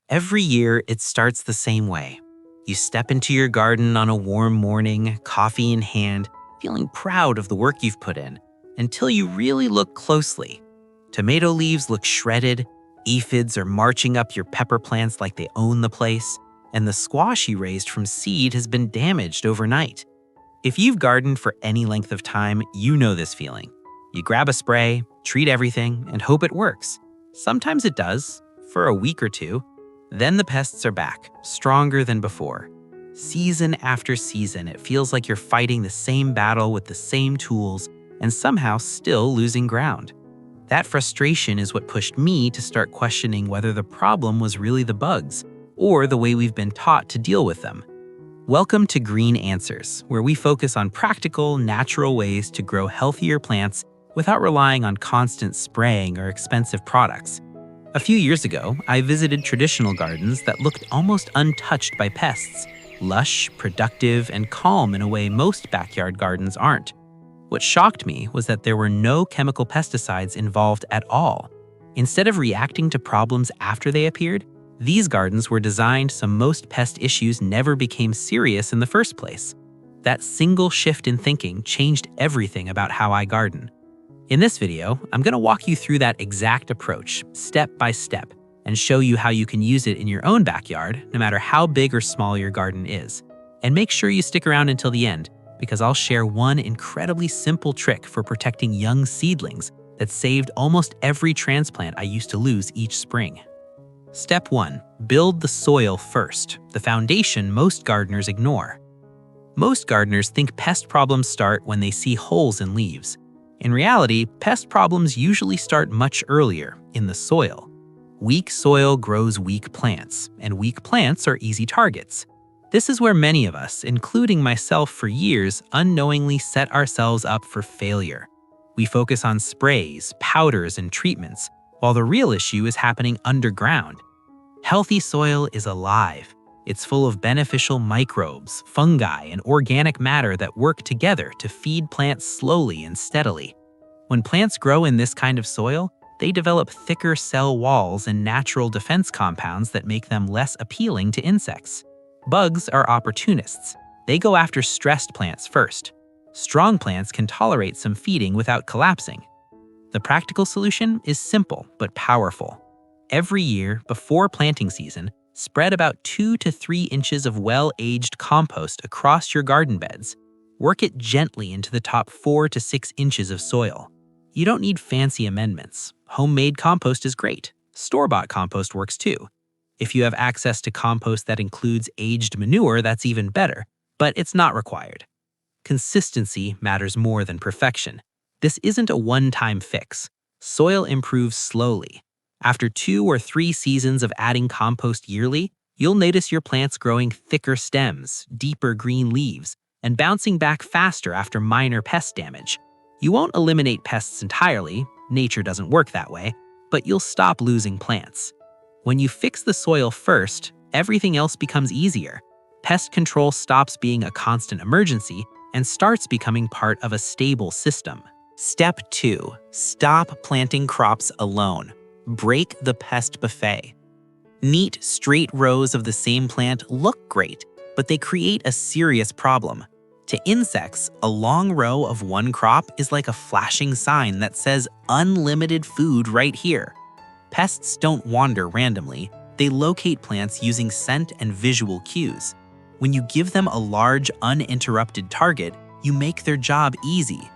Every year, it starts the same way. You step into your garden on a warm morning, coffee in hand, feeling proud of the work you've put in, until you really look closely. Tomato leaves look shredded, aphids are marching up your pepper plants like they own the place, and the squash you raised from seed has been damaged overnight. If you've gardened for any length of time, you know this feeling. You grab a spray, treat everything, and hope it works. Sometimes it does, for a week or two. Then the pests are back, stronger than before. Season after season, it feels like you're fighting the same battle with the same tools and somehow still losing ground. That frustration is what pushed me to start questioning whether the problem was really the bugs or the way we've been taught to deal with them. Welcome to Green Answers, where we focus on practical, natural ways to grow healthier plants without relying on constant spraying or expensive products. A few years ago, I visited traditional gardens that looked almost untouched by pests, lush, productive, and calm in a way most backyard gardens aren't. What shocked me was that there were no chemical pesticides involved at all. Instead of reacting to problems after they appeared, these gardens were designed so most pest issues never became serious in the first place. That single shift in thinking changed everything about how I garden. In this video, I'm going to walk you through that exact approach, step by step, and show you how you can use it in your own backyard, no matter how big or small your garden is. And make sure you stick around until the end, because I'll share one incredibly simple trick for protecting young seedlings that saved almost every transplant I used to lose each spring. Step 1. Build the soil first, the foundation most gardeners ignore. Most gardeners think pest problems start when they see holes in leaves. In reality, pest problems usually start much earlier, in the soil. Weak soil grows weak plants, and weak plants are easy targets. This is where many of us, including myself for years, unknowingly set ourselves up for failure. We focus on sprays, powders, and treatments, while the real issue is happening underground. Healthy soil is alive. It's full of beneficial microbes, fungi, and organic matter that work together to feed plants slowly and steadily. When plants grow in this kind of soil, they develop thicker cell walls and natural defense compounds that make them less appealing to insects. Bugs are opportunists. They go after stressed plants first. Strong plants can tolerate some feeding without collapsing. The practical solution is simple but powerful. Every year, before planting season, spread about 2 to 3 inches of well-aged compost across your garden beds. Work it gently into the top 4 to 6 inches of soil. You don't need fancy amendments. Homemade compost is great. Store-bought compost works too. If you have access to compost that includes aged manure, that's even better, but it's not required. Consistency matters more than perfection. This isn't a one-time fix. Soil improves slowly. After 2 or 3 seasons of adding compost yearly, you'll notice your plants growing thicker stems, deeper green leaves, and bouncing back faster after minor pest damage. You won't eliminate pests entirely, nature doesn't work that way, but you'll stop losing plants. When you fix the soil first, everything else becomes easier. Pest control stops being a constant emergency and starts becoming part of a stable system. Step 2. Stop planting crops alone. Break the pest buffet. Neat, straight rows of the same plant look great, but they create a serious problem. To insects, a long row of one crop is like a flashing sign that says unlimited food right here. Pests don't wander randomly. They locate plants using scent and visual cues. When you give them a large, uninterrupted target, you make their job easy.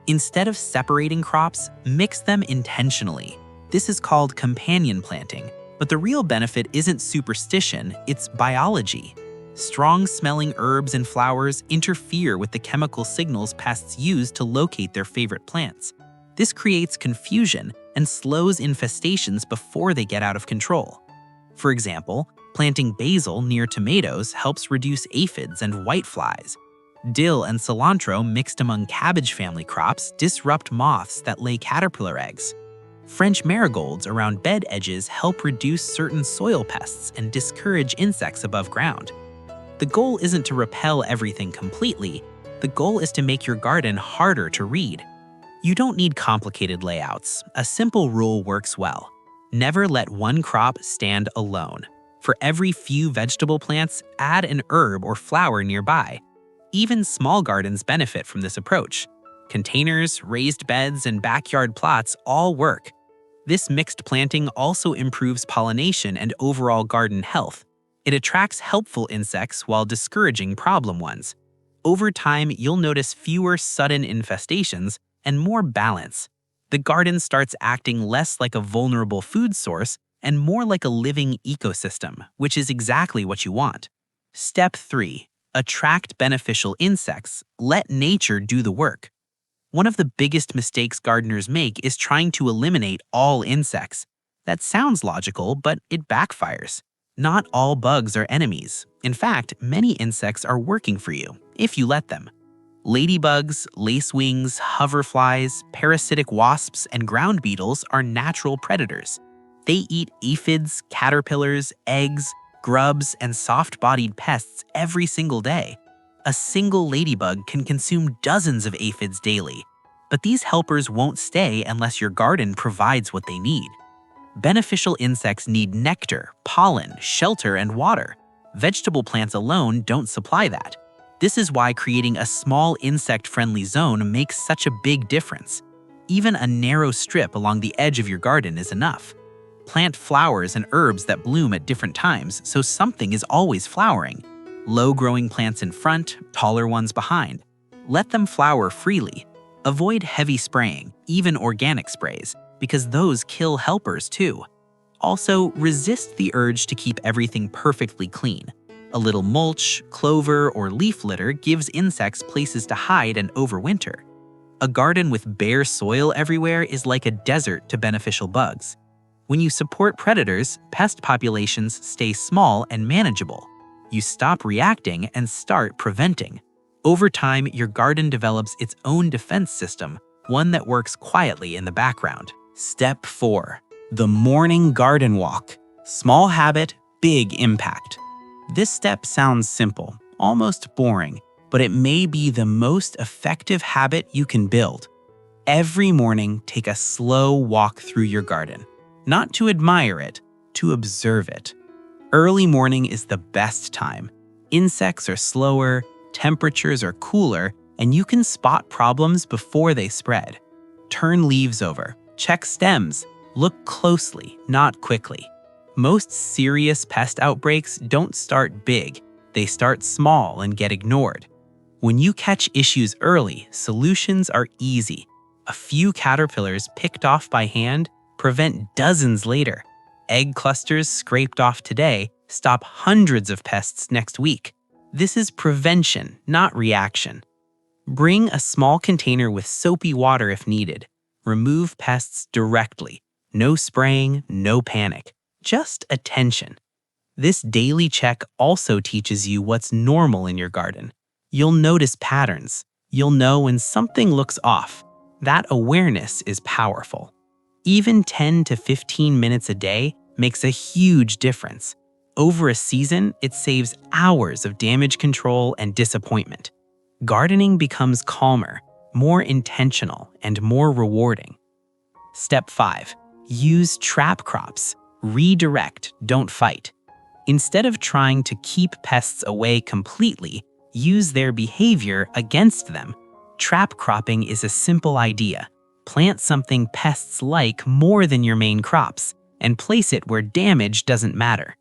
Instead of separating crops, mix them intentionally. This is called companion planting, but the real benefit isn't superstition, it's biology. Strong-smelling herbs and flowers interfere with the chemical signals pests use to locate their favorite plants. This creates confusion and slows infestations before they get out of control. For example, planting basil near tomatoes helps reduce aphids and whiteflies. Dill and cilantro mixed among cabbage family crops disrupt moths that lay caterpillar eggs. French marigolds around bed edges help reduce certain soil pests and discourage insects above ground. The goal isn't to repel everything completely. The goal is to make your garden harder to read. You don't need complicated layouts. A simple rule works well. Never let one crop stand alone. For every few vegetable plants, add an herb or flower nearby. Even small gardens benefit from this approach. Containers, raised beds, and backyard plots all work. This mixed planting also improves pollination and overall garden health. It attracts helpful insects while discouraging problem ones. Over time, you'll notice fewer sudden infestations and more balance. The garden starts acting less like a vulnerable food source and more like a living ecosystem, which is exactly what you want. Step 3. Attract beneficial insects. Let nature do the work. One of the biggest mistakes gardeners make is trying to eliminate all insects. That sounds logical, but it backfires. Not all bugs are enemies. In fact, many insects are working for you, if you let them. Ladybugs, lacewings, hoverflies, parasitic wasps, and ground beetles are natural predators. They eat aphids, caterpillars, eggs, grubs, and soft-bodied pests every single day. A single ladybug can consume dozens of aphids daily, but these helpers won't stay unless your garden provides what they need. Beneficial insects need nectar, pollen, shelter, and water. Vegetable plants alone don't supply that. This is why creating a small insect-friendly zone makes such a big difference. Even a narrow strip along the edge of your garden is enough. Plant flowers and herbs that bloom at different times so something is always flowering. Low-growing plants in front, taller ones behind. Let them flower freely. Avoid heavy spraying, even organic sprays, because those kill helpers too. Also, resist the urge to keep everything perfectly clean. A little mulch, clover, or leaf litter gives insects places to hide and overwinter. A garden with bare soil everywhere is like a desert to beneficial bugs. When you support predators, pest populations stay small and manageable. You stop reacting and start preventing. Over time, your garden develops its own defense system, one that works quietly in the background. Step 4. The morning garden walk. Small habit, big impact. This step sounds simple, almost boring, but it may be the most effective habit you can build. Every morning, take a slow walk through your garden. Not to admire it, to observe it. Early morning is the best time. Insects are slower, temperatures are cooler, and you can spot problems before they spread. Turn leaves over, check stems, look closely, not quickly. Most serious pest outbreaks don't start big, they start small and get ignored. When you catch issues early, solutions are easy. A few caterpillars picked off by hand prevent dozens later. Egg clusters scraped off today stop hundreds of pests next week. This is prevention, not reaction. Bring a small container with soapy water if needed. Remove pests directly. No spraying, no panic. Just attention. This daily check also teaches you what's normal in your garden. You'll notice patterns. You'll know when something looks off. That awareness is powerful. Even 10 to 15 minutes a day makes a huge difference. Over a season, it saves hours of damage control and disappointment. Gardening becomes calmer, more intentional, and more rewarding. Step 5. Use trap crops. Redirect, don't fight. Instead of trying to keep pests away completely, use their behavior against them. Trap cropping is a simple idea. Plant something pests like more than your main crops, and place it where damage doesn't matter.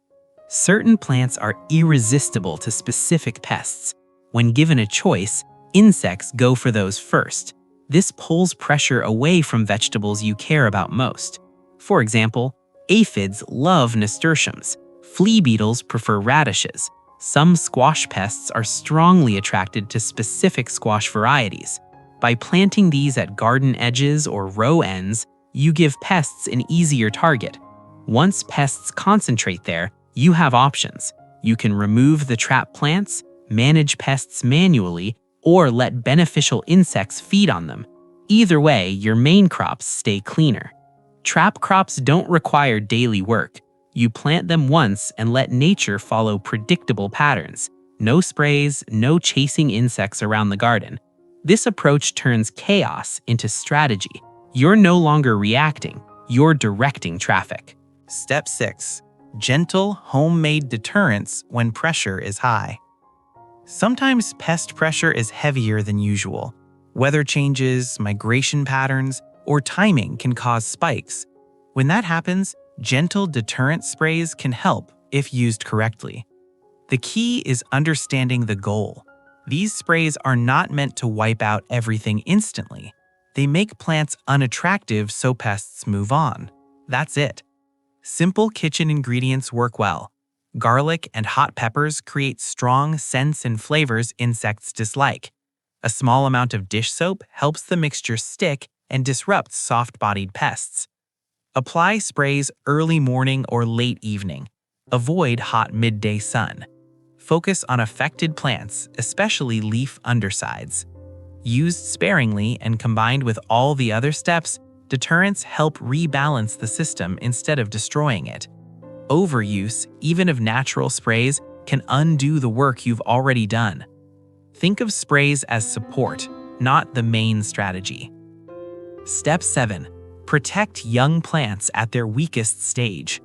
Certain plants are irresistible to specific pests. When given a choice, insects go for those first. This pulls pressure away from vegetables you care about most. For example, aphids love nasturtiums. Flea beetles prefer radishes. Some squash pests are strongly attracted to specific squash varieties. By planting these at garden edges or row ends, you give pests an easier target. Once pests concentrate there, you have options. You can remove the trap plants, manage pests manually, or let beneficial insects feed on them. Either way, your main crops stay cleaner. Trap crops don't require daily work. You plant them once and let nature follow predictable patterns. No sprays, no chasing insects around the garden. This approach turns chaos into strategy. You're no longer reacting, you're directing traffic. Step 6. gentle, homemade deterrents when pressure is high. Sometimes pest pressure is heavier than usual. Weather changes, migration patterns, or timing can cause spikes. When that happens, gentle deterrent sprays can help if used correctly. The key is understanding the goal. These sprays are not meant to wipe out everything instantly. They make plants unattractive so pests move on. That's it. Simple kitchen ingredients work well. Garlic and hot peppers create strong scents and flavors insects dislike. A small amount of dish soap helps the mixture stick and disrupts soft-bodied pests. Apply sprays early morning or late evening. Avoid hot midday sun. Focus on affected plants, especially leaf undersides. Used sparingly and combined with all the other steps, deterrents help rebalance the system instead of destroying it. Overuse, even of natural sprays, can undo the work you've already done. Think of sprays as support, not the main strategy. Step 7. Protect young plants at their weakest stage.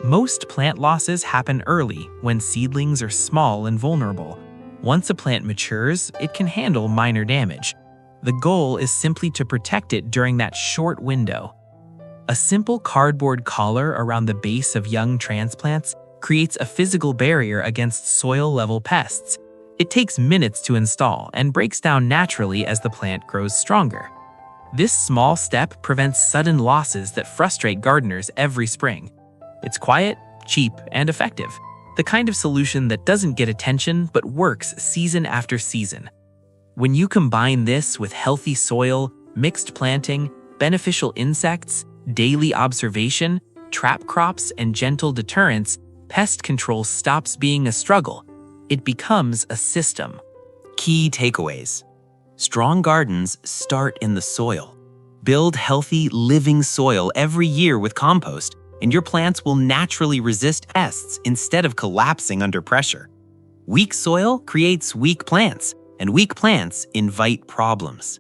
Most plant losses happen early when seedlings are small and vulnerable. Once a plant matures, it can handle minor damage. The goal is simply to protect it during that short window. A simple cardboard collar around the base of young transplants creates a physical barrier against soil-level pests. It takes minutes to install and breaks down naturally as the plant grows stronger. This small step prevents sudden losses that frustrate gardeners every spring. It's quiet, cheap, and effective. The kind of solution that doesn't get attention but works season after season. When you combine this with healthy soil, mixed planting, beneficial insects, daily observation, trap crops, and gentle deterrents, pest control stops being a struggle. It becomes a system. Key takeaways. Strong gardens start in the soil. Build healthy, living soil every year with compost, and your plants will naturally resist pests instead of collapsing under pressure. Weak soil creates weak plants, and weak plants invite problems.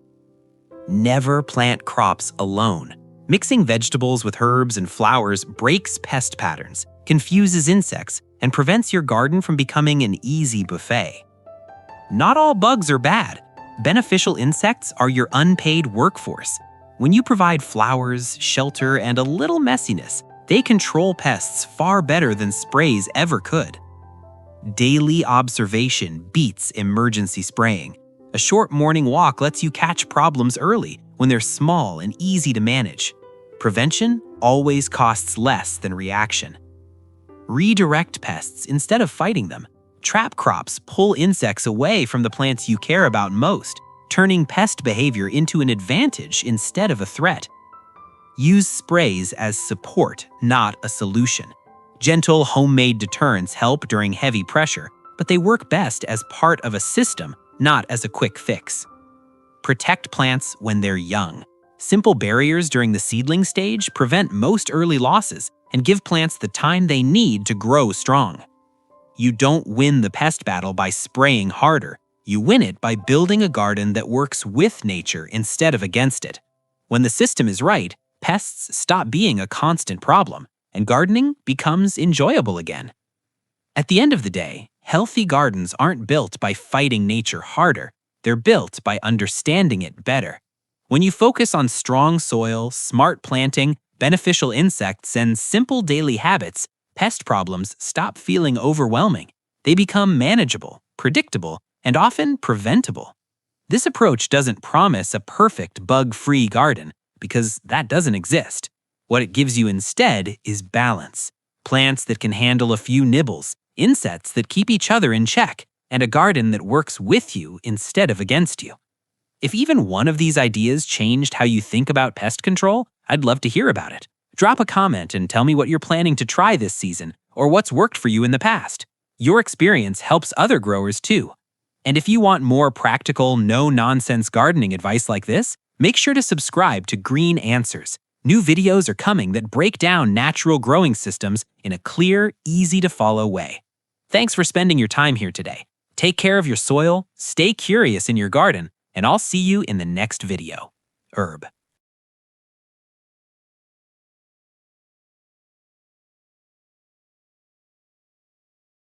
Never plant crops alone. Mixing vegetables with herbs and flowers breaks pest patterns, confuses insects, and prevents your garden from becoming an easy buffet. Not all bugs are bad. Beneficial insects are your unpaid workforce. When you provide flowers, shelter, and a little messiness, they control pests far better than sprays ever could. Daily observation beats emergency spraying. A short morning walk lets you catch problems early when they're small and easy to manage. Prevention always costs less than reaction. Redirect pests instead of fighting them. Trap crops pull insects away from the plants you care about most, turning pest behavior into an advantage instead of a threat. Use sprays as support, not a solution. Gentle, homemade deterrents help during heavy pressure, but they work best as part of a system, not as a quick fix. Protect plants when they're young. Simple barriers during the seedling stage prevent most early losses and give plants the time they need to grow strong. You don't win the pest battle by spraying harder. You win it by building a garden that works with nature instead of against it. When the system is right, pests stop being a constant problem, and gardening becomes enjoyable again. At the end of the day, healthy gardens aren't built by fighting nature harder. They're built by understanding it better. When you focus on strong soil, smart planting, beneficial insects, and simple daily habits, pest problems stop feeling overwhelming. They become manageable, predictable, and often preventable. This approach doesn't promise a perfect bug-free garden, because that doesn't exist. What it gives you instead is balance. Plants that can handle a few nibbles, insects that keep each other in check, and a garden that works with you instead of against you. If even one of these ideas changed how you think about pest control, I'd love to hear about it. Drop a comment and tell me what you're planning to try this season, or what's worked for you in the past. Your experience helps other growers too. And if you want more practical, no-nonsense gardening advice like this, make sure to subscribe to Green Answers. New videos are coming that break down natural growing systems in a clear, easy-to-follow way. Thanks for spending your time here today. Take care of your soil, stay curious in your garden, and I'll see you in the next video. Herb.